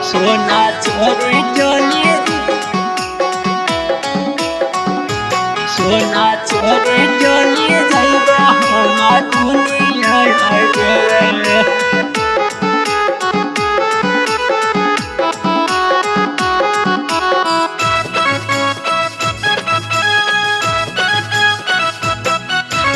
सोना छोड़ी चली सोना छोड़ी चली जाइबा हमार दुनिया गे।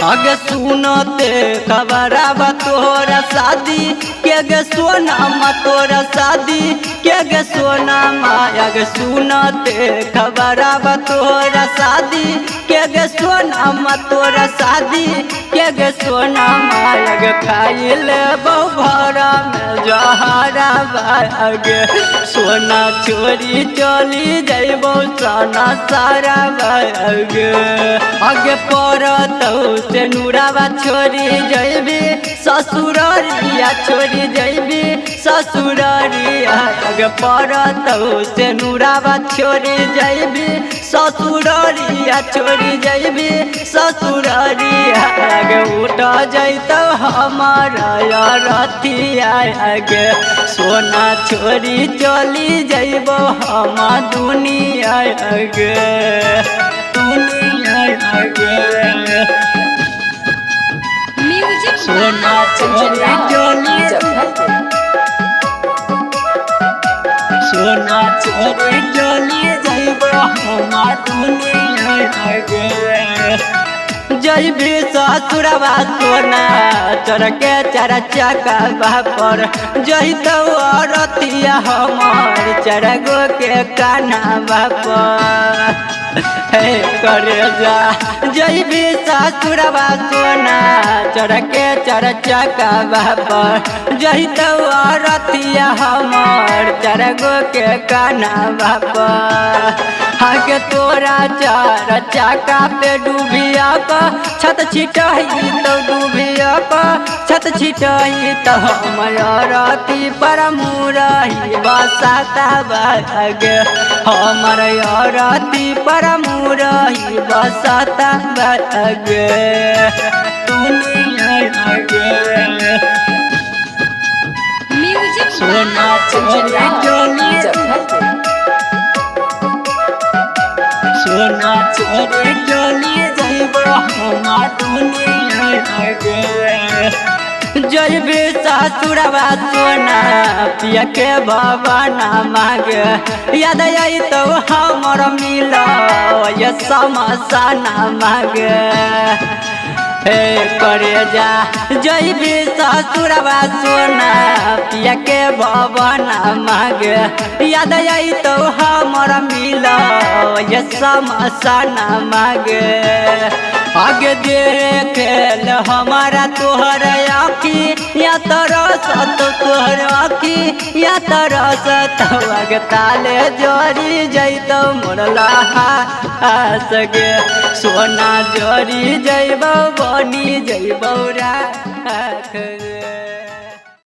आगे सुनते खबराबा तोरा शादी के गे सोना मा तोरा शादी के गे सोना मा। आगे सुनते खबराबा तोरा शादी के गे सोना मा तोरा शादी के गे सोना मा। आगे खाइल भरा में जहरा बागे सोना छोड़ी चली जाइबो सोना सारा बागे। आगे पड़त से नूराबा छोड़ी जैबी ससुररिया छोड़ी जैबी ससुररिया। आगे पड़त से नूराबा छोड़ी जैबी ससुररिया छोड़ी जैबी ससुररिया। आगे उठ जैत हमारा रतिया आगे सोना छोड़ी चली जैबो हम दुनिया आगे दुनिया आगे। सोना छोड़ी चली सोना छोड़ी चली जाइबो हमार दुनिया गे। जैबी ससुरबा सोना चढ़ के चार चक्का पर जैतो रतिया हमार चार गो के कान्हा पर करे जा। जैबी ससुरबा सोना चढ़ के चार चक्का पर जैतो रतिया हमार चार गो के कान्हा पर। आगे तोरा चार चक्का पे डूबिया छत छिटही तो डूबिया छत छिटही तो हमार रति पर मुरही बसाता बागे हमार रति पर मुरही बसाता बागे दुनिया गे। सोना छोड़ी चली सोना छोड़ी चली जाइबो हमार दुनिया गे। जैबी ससुरबा सोना पिया के भवना मागे याद आई तो हमर मिल ये समसाना मागे करे जा। जैबी ससुरबा सोना पिया के भवना मागे याद आई तो हमर मिल ये समसाना मागे। आगे देखेल हमारा तोहर आँखी या तरस तो तोहर आँखी या तरस तो आगे ताले जोड़ी जैतो मोरला सगे सोना जोड़ी जैबो बनी जैबो राख गे।